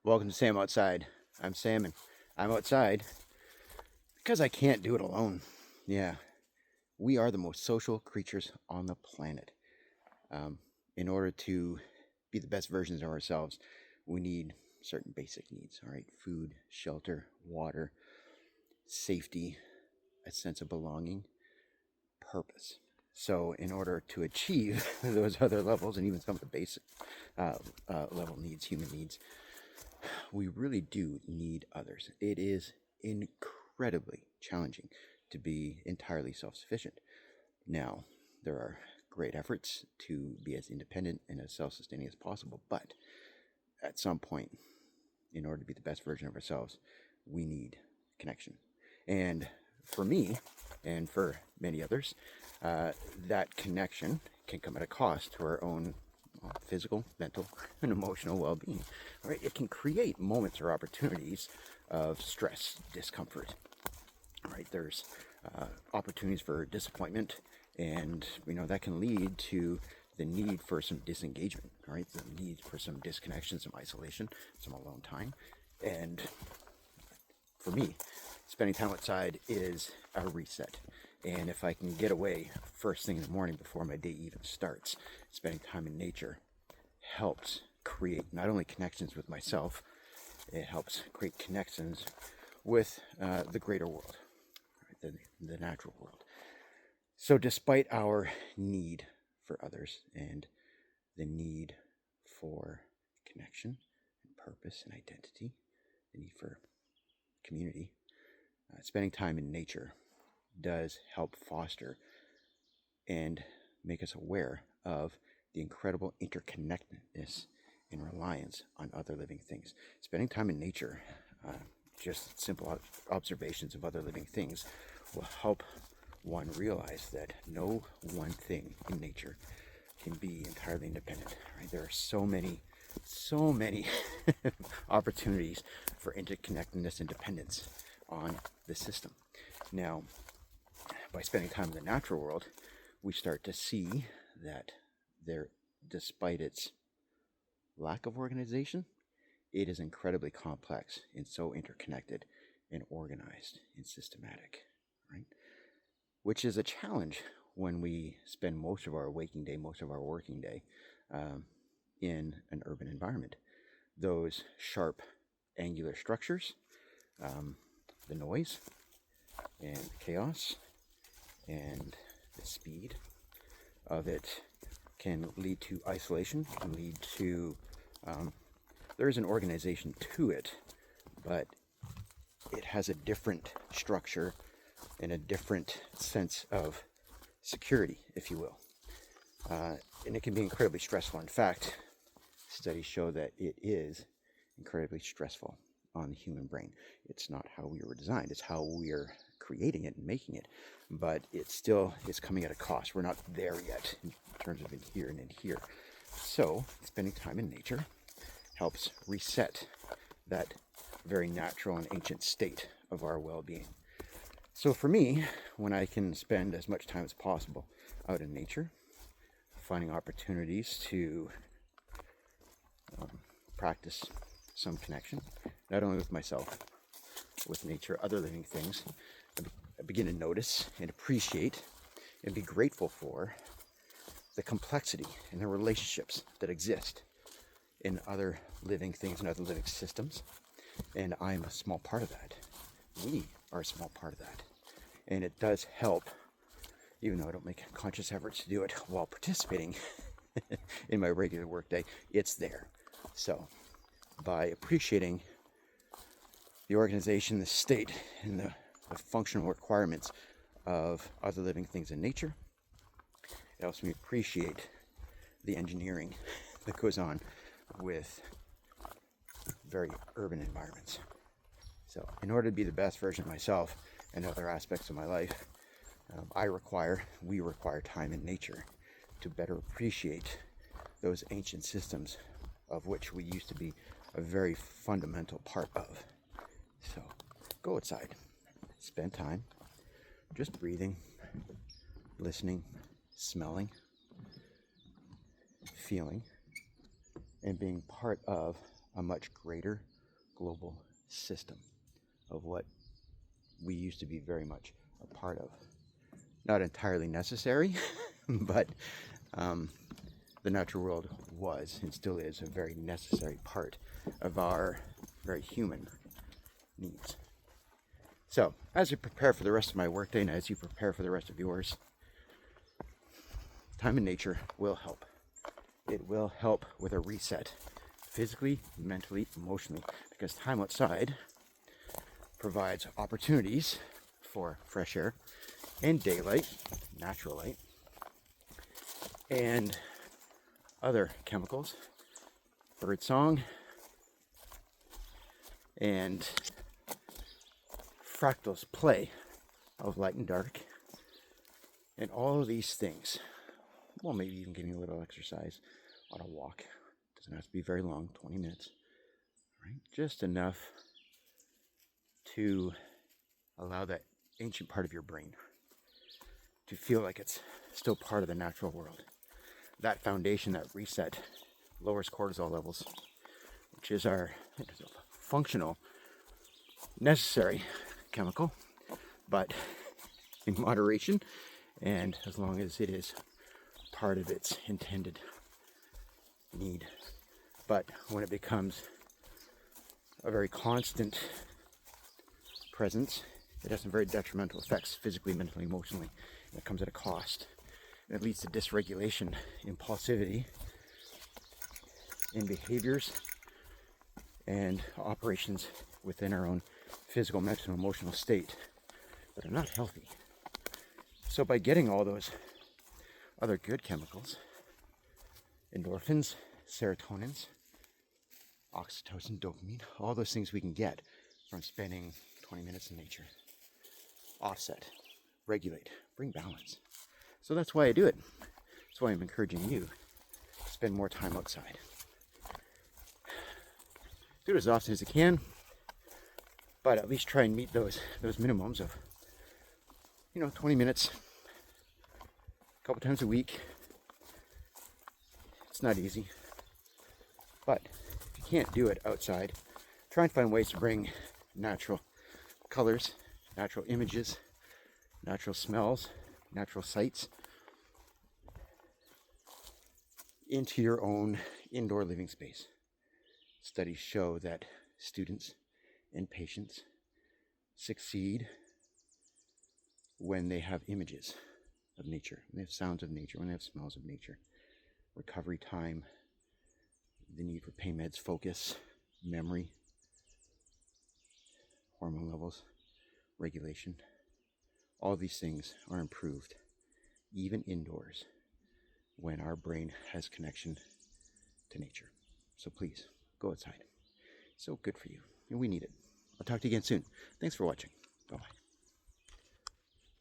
Welcome to Sam Outside. I'm Sam and I'm outside because I can't do it alone. Yeah, we are the most social creatures on the planet. Um, in order to be the best versions of ourselves, we need certain basic needs, all right? Food, shelter, water, safety, a sense of belonging, purpose. So, in order to achieve those other levels and even some of the basic uh, level needs, human needs, we really do need others. It is incredibly challenging to be entirely self sufficient. Now, there are great efforts to be as independent and as self sustaining as possible, but at some point, in order to be the best version of ourselves, we need connection. And for me, and for many others, uh, that connection can come at a cost to our own physical, mental, and emotional well being. Right? It can create moments or opportunities of stress, discomfort. Right? There's opportunities for disappointment, and that can lead to the need for some disengagement, right? The need for some disconnection, some isolation, some alone time. And for me, spending time outside is a reset. And if I can get away first thing in the morning before my day even starts, spending time in nature helps create not only connections with myself, it helps create connections with the greater world, right? The natural world. So, despite our need for others and the need for connection and purpose and identity, the need for community, spending time in nature does help foster and make us aware of the incredible interconnectedness and reliance on other living things. Spending time in nature, just simple observations of other living things, will help one realize that no one thing in nature can be entirely independent. Right? There are so many opportunities for interconnectedness and dependence on the system. Now, by spending time in the natural world, we start to see that there, despite its lack of organization, it is incredibly complex and so interconnected and organized and systematic, right? Which is a challenge when we spend most of our waking day, most of our working day um, in an urban environment. Those sharp, angular structures, the noise and the chaos and the speed of it can lead to isolation, can lead to there is an organization to it, but it has a different structure and a different sense of security, if you will. And it can be incredibly stressful. In fact, studies show that it is incredibly stressful on the human brain. It's not how we were designed, it's how we're creating it and making it, but it still is coming at a cost. We're not there yet in terms of in here and in here. So, spending time in nature helps reset that very natural and ancient state of our well-being. So for me, when I can spend as much time as possible out in nature, finding opportunities to practice some connection, not only with myself, with nature, other living things, I begin to notice and appreciate and be grateful for the complexity and the relationships that exist in other living things and other living systems. And I'm a small part of that. We are a small part of that. And it does help, even though I don't make conscious efforts to do it while participating in my regular workday, it's there. So, by appreciating the organization, the state, and the functional requirements of other living things in nature, it helps me appreciate the engineering that goes on with very urban environments. So, in order to be the best version of myself and other aspects of my life, we require time in nature to better appreciate those ancient systems of which we used to be a very fundamental part of. So, go outside, spend time just breathing, listening, smelling, feeling, and being part of a much greater global system of what we used to be very much a part of. Not entirely necessary, but the natural world was and still is a very necessary part of our very human needs. So, as you prepare for the rest of my workday and as you prepare for the rest of yours, time in nature will help. It will help with a reset, physically, mentally, emotionally, because time outside provides opportunities for fresh air and daylight, natural light, and other chemicals, bird song, and fractals play of light and dark, and all of these things. Well, maybe even getting a little exercise on a walk. Doesn't have to be very long, 20 minutes. Right? Just enough to allow that ancient part of your brain to feel like it's still part of the natural world. That foundation, that reset, lowers cortisol levels, which is our functional, necessary chemical, but in moderation, and as long as it is part of its intended need. But when it becomes a very constant presence, it has some very detrimental effects physically, mentally, emotionally, and it comes at a cost. And it leads to dysregulation, impulsivity in behaviors and operations within our own physical, mental, and emotional state that are not healthy. So by getting all those other good chemicals, endorphins, serotonins, oxytocin, dopamine, all those things we can get from spending 20 minutes in nature, offset, regulate, bring balance. So that's why I do it. That's why I'm encouraging you to spend more time outside. Do it as often as you can, but at least try and meet those minimums of 20 minutes a couple times a week. It's not easy, but if you can't do it outside, try and find ways to bring natural colors, natural images, natural smells, natural sights into your own indoor living space. Studies show that students and patients succeed when they have images of nature, when they have sounds of nature, when they have smells of nature. Recovery time, the need for pain meds, focus, memory, hormone levels, regulation. All these things are improved, even indoors, when our brain has connection to nature. So please, go outside. It's so good for you, and we need it. I'll talk to you again soon. Thanks for watching. Bye-bye.